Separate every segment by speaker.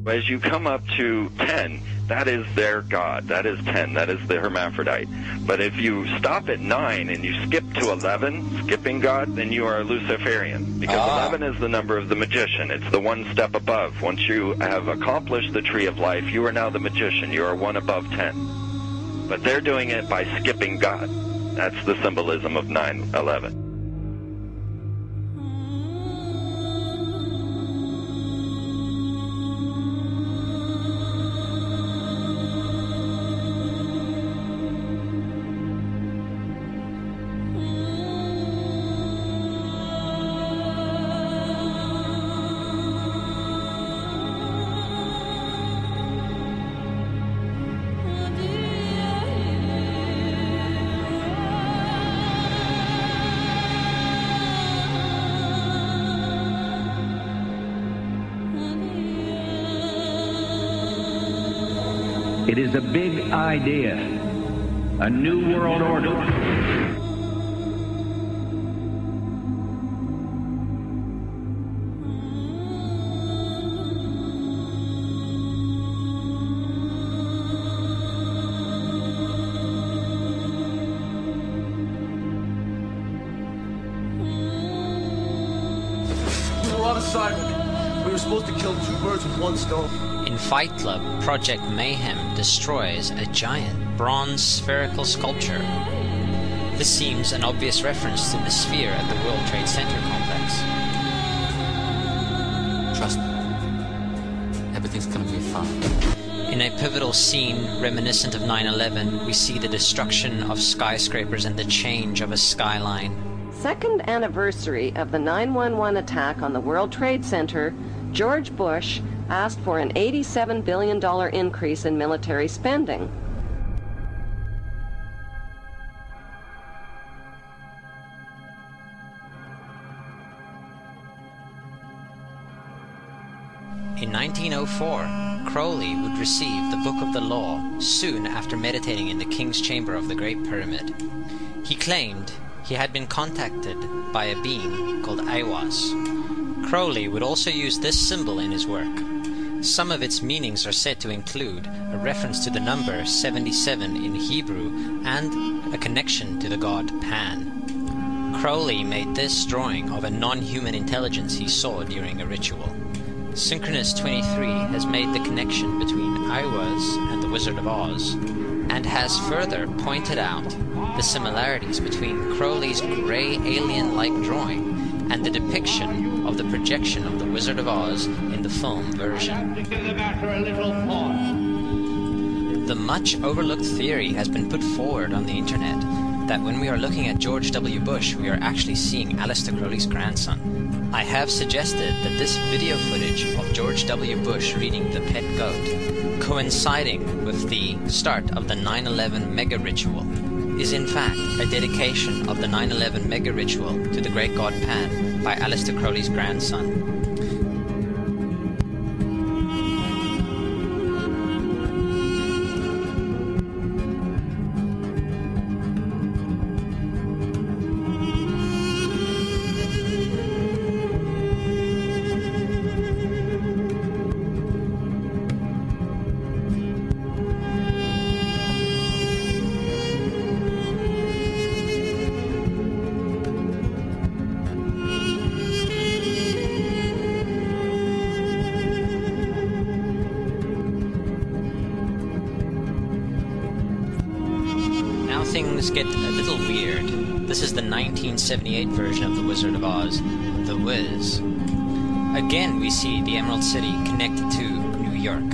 Speaker 1: As you come up to 10, that is their god. That is 10. That is the hermaphrodite. But if you stop at 9 and you skip to 11, skipping God, then you are a Luciferian. Because 11 is the number of the magician. It's the one step above. Once you have accomplished the tree of life, you are now the magician. You are one above 10. But they're doing it by skipping God. That's the symbolism of 9/11.
Speaker 2: It is a big idea, a new world order.
Speaker 3: We were on assignment. We were supposed to kill 2 birds with 1 stone.
Speaker 4: In Fight Club, Project Mayhem destroys a giant bronze spherical sculpture. This seems an obvious reference to the sphere at the World Trade Center complex.
Speaker 5: Trust me, everything's gonna be fine.
Speaker 4: In a pivotal scene reminiscent of 9/11, we see the destruction of skyscrapers and the change of a skyline.
Speaker 6: Second anniversary of the 9/11 attack on the World Trade Center, George Bush asked for an $87 billion increase in military spending.
Speaker 4: In 1904, Crowley would receive the Book of the Law soon after meditating in the King's Chamber of the Great Pyramid. He claimed he had been contacted by a being called Aiwass. Crowley would also use this symbol in his work. Some of its meanings are said to include a reference to the number 77 in Hebrew and a connection to the god Pan. Crowley made this drawing of a non-human intelligence he saw during a ritual. Synchronous 23 has made the connection between Aiwass and the Wizard of Oz, and has further pointed out the similarities between Crowley's grey alien-like drawing and the depiction of the projection of the Wizard of Oz in the film version. The much overlooked theory has been put forward on the internet that when we are looking at George W. Bush, we are actually seeing Aleister Crowley's grandson. I have suggested that this video footage of George W. Bush reading The Pet Goat, coinciding with the start of the 9/11 mega ritual, is in fact a dedication of the 9/11 mega ritual to the great god Pan by Aleister Crowley's grandson. Things get a little weird. This is the 1978 version of The Wizard of Oz, The Wiz. Again, we see the Emerald City connected to New York.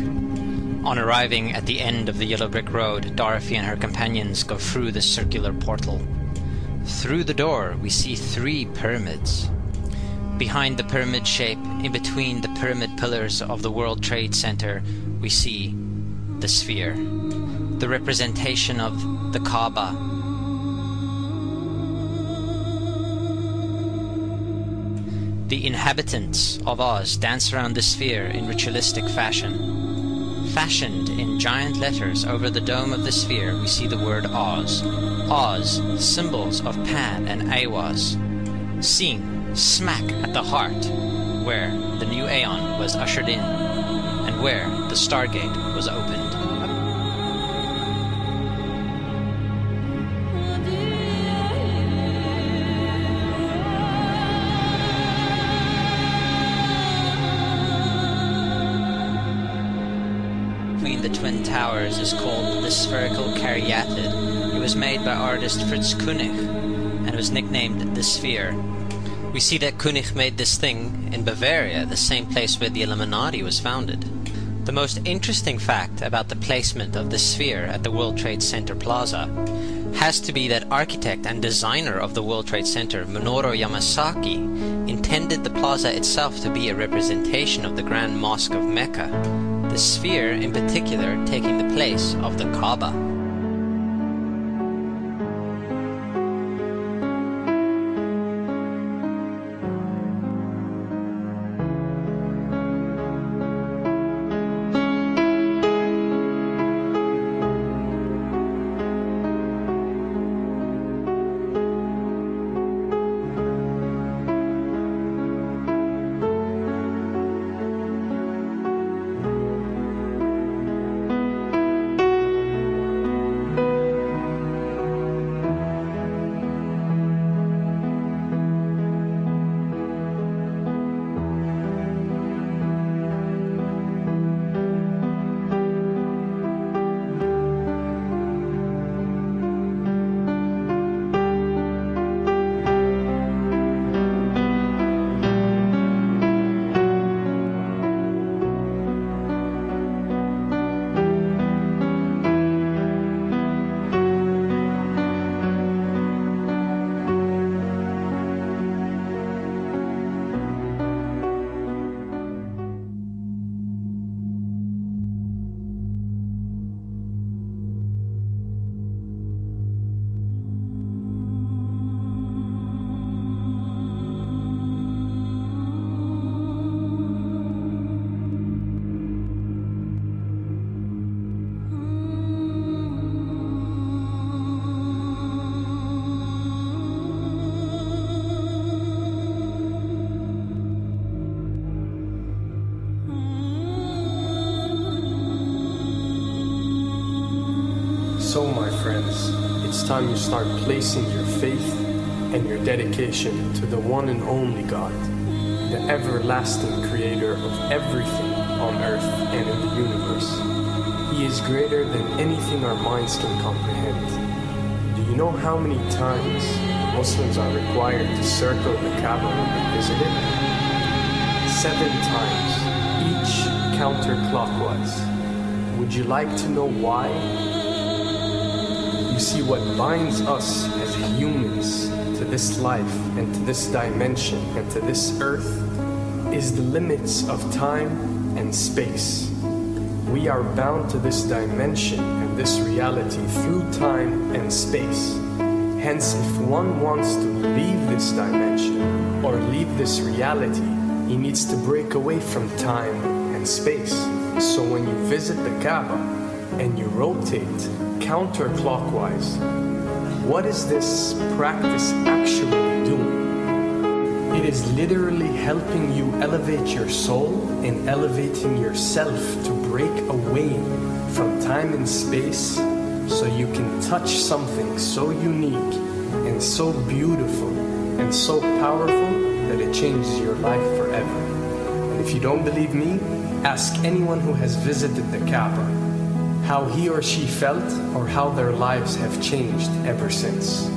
Speaker 4: On arriving at the end of the Yellow Brick Road, Dorothy and her companions go through the circular portal. Through the door, we see 3 pyramids. Behind the pyramid shape, in between the pyramid pillars of the World Trade Center, we see the sphere, the representation of the Kaaba. The inhabitants of Oz dance around the sphere in ritualistic fashion. Fashioned in giant letters over the dome of the sphere, we see the word Oz. Oz, symbols of Pan and Aiwass, seen smack at the heart where the new Aeon was ushered in, and and where the Stargate was opened. Between the Twin Towers is called the Spherical Caryatid. It was made by artist Fritz Koenig and was nicknamed the Sphere. We see that Koenig made this thing in Bavaria, the same place where the Illuminati was founded. The most interesting fact about the placement of the Sphere at the World Trade Center Plaza has to be that architect and designer of the World Trade Center, Minoru Yamasaki, intended the plaza itself to be a representation of the Grand Mosque of Mecca, the Sphere in particular taking the place of the Kaaba.
Speaker 7: So, my friends, it's time you start placing your faith and your dedication to the one and only God, the everlasting creator of everything on earth and in the universe. He is greater than anything our minds can comprehend. Do you know how many times Muslims are required to circle the Kaaba when they visit it? 7 times, each counterclockwise. Would you like to know why? You see, what binds us as humans to this life and to this dimension and to this earth is the limits of time and space. We are bound to this dimension and this reality through time and space. Hence, if one wants to leave this dimension or leave this reality, he needs to break away from time and space. So when you visit the Kaaba and you rotate counterclockwise, what is this practice actually doing? It is literally helping you elevate your soul and elevating yourself to break away from time and space so you can touch something so unique and so beautiful and so powerful that it changes your life forever. And if you don't believe me, ask anyone who has visited the Kaaba how he or she felt or how their lives have changed ever since.